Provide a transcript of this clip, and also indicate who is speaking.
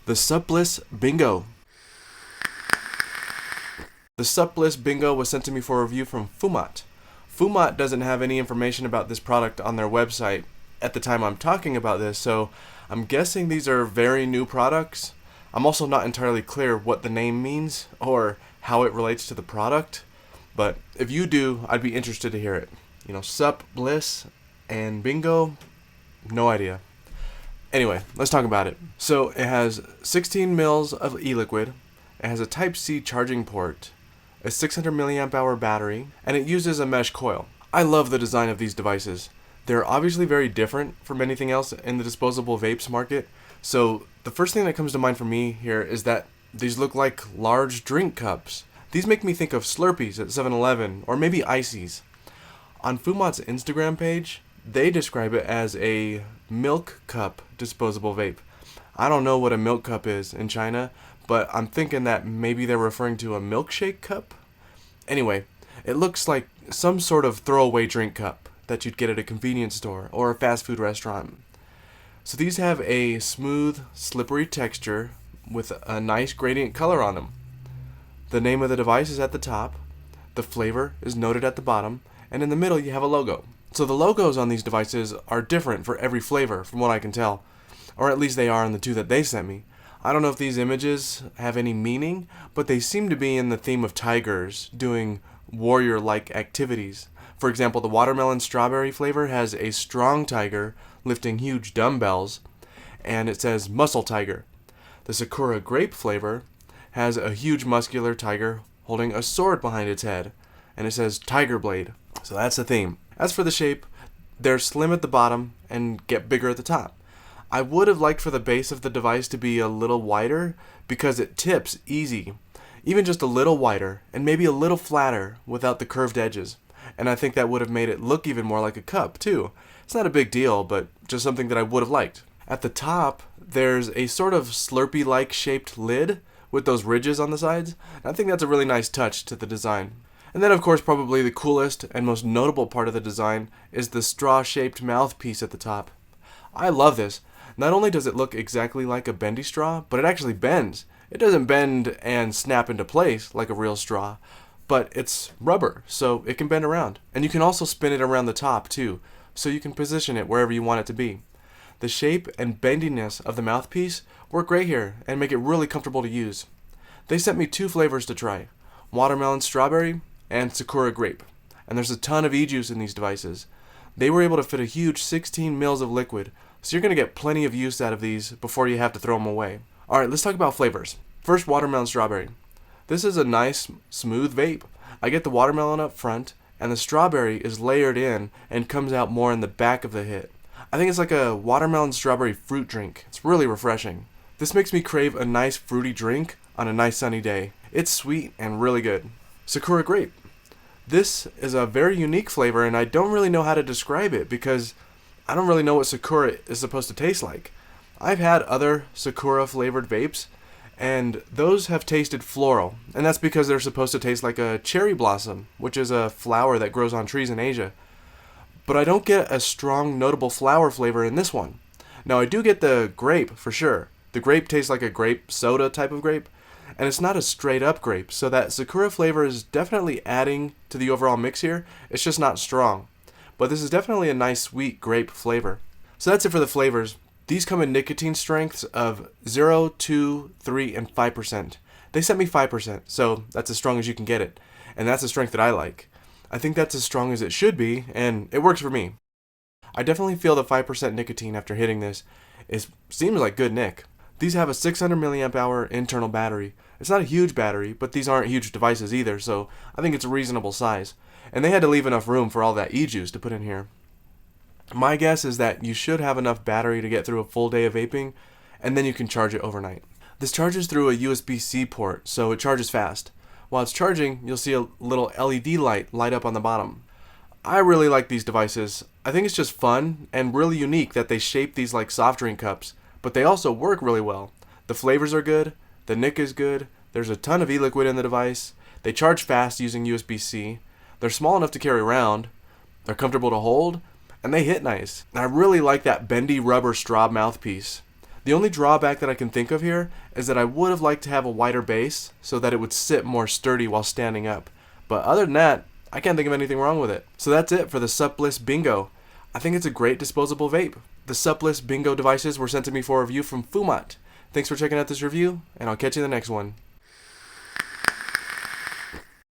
Speaker 1: The Supbliss Bingo. The Supbliss Bingo was sent to me for review from Fumot. Fumot doesn't have any information about this product on their website at the time I'm talking about this, so I'm guessing these are very new products. I'm also not entirely clear what the name means or how it relates to the product, but if you do, I'd be interested to hear it. Supbliss and Bingo, no idea. Anyway, let's talk about it. So it has 16 mils of e-liquid, it has a Type-C charging port, a 600 milliamp hour battery, and it uses a mesh coil. I love the design of these devices. They're obviously very different from anything else in the disposable vapes market, so the first thing that comes to mind for me here is that these look like large drink cups. These make me think of Slurpees at 7-Eleven, or maybe Ices. On Fumot's Instagram page, they describe it as a milk cup disposable vape. I don't know what a milk cup is in China, but I'm thinking that maybe they're referring to a milkshake cup? Anyway, it looks like some sort of throwaway drink cup that you'd get at a convenience store or a fast food restaurant. So these have a smooth, slippery texture with a nice gradient color on them. The name of the device is at the top, the flavor is noted at the bottom, and in the middle you have a logo. So the logos on these devices are different for every flavor, from what I can tell. Or at least they are in the two that they sent me. I don't know if these images have any meaning, but they seem to be in the theme of tigers doing warrior-like activities. For example, the watermelon strawberry flavor has a strong tiger lifting huge dumbbells, and it says muscle tiger. The Sakura grape flavor has a huge muscular tiger holding a sword behind its head, and it says tiger blade. So that's the theme. As for the shape, they're slim at the bottom and get bigger at the top. I would have liked for the base of the device to be a little wider because it tips easy, even just a little wider and maybe a little flatter without the curved edges. And I think that would have made it look even more like a cup too. It's not a big deal, but just something that I would have liked. At the top, there's a sort of Slurpee-like shaped lid with those ridges on the sides. I think that's a really nice touch to the design. And then, of course, probably the coolest and most notable part of the design is the straw-shaped mouthpiece at the top. I love this. Not only does it look exactly like a bendy straw, but it actually bends. It doesn't bend and snap into place like a real straw, but it's rubber, so it can bend around. And you can also spin it around the top, too, so you can position it wherever you want it to be. The shape and bendiness of the mouthpiece work great here and make it really comfortable to use. They sent me 2 flavors to try, watermelon strawberry and Sakura grape. And there's a ton of e-juice in these devices. They were able to fit a huge 16 mils of liquid, so you're going to get plenty of use out of these before you have to throw them away. Alright, let's talk about flavors. First, watermelon strawberry. This is a nice, smooth vape. I get the watermelon up front, and the strawberry is layered in and comes out more in the back of the hit. I think it's like a watermelon strawberry fruit drink. It's really refreshing. This makes me crave a nice fruity drink on a nice sunny day. It's sweet and really good. Sakura grape. This is a very unique flavor, and I don't really know how to describe it because I don't really know what Sakura is supposed to taste like. I've had other Sakura flavored vapes, and those have tasted floral, and that's because they're supposed to taste like a cherry blossom, which is a flower that grows on trees in Asia. But I don't get a strong, notable flower flavor in this one. Now, I do get the grape, for sure. The grape tastes like a grape soda type of grape, and it's not a straight up grape, so that Sakura flavor is definitely adding to the overall mix here. It's just not strong. But this is definitely a nice sweet grape flavor. So that's it for the flavors. These come in nicotine strengths of 0, 2, 3, and 5%. They sent me 5%, so that's as strong as you can get it. And that's the strength that I like. I think that's as strong as it should be, and it works for me. I definitely feel the 5% nicotine after hitting this. It seems like good nic. These have a 600 milliamp hour internal battery. It's not a huge battery, but these aren't huge devices either, so I think it's a reasonable size. And they had to leave enough room for all that e-juice to put in here. My guess is that you should have enough battery to get through a full day of vaping, and then you can charge it overnight. This charges through a USB-C port, so it charges fast. While it's charging, you'll see a little LED light up on the bottom. I really like these devices. I think it's just fun and really unique that they shape these like soft drink cups, but they also work really well. The flavors are good, the nic is good, there's a ton of e-liquid in the device, they charge fast using USB-C, they're small enough to carry around, they're comfortable to hold, and they hit nice. I really like that bendy rubber straw mouthpiece. The only drawback that I can think of here is that I would have liked to have a wider base so that it would sit more sturdy while standing up. But other than that, I can't think of anything wrong with it. So that's it for the Supbliss Bingo. I think it's a great disposable vape. The Supbliss Bingo devices were sent to me for review from Fumot. Thanks for checking out this review, and I'll catch you in the next one.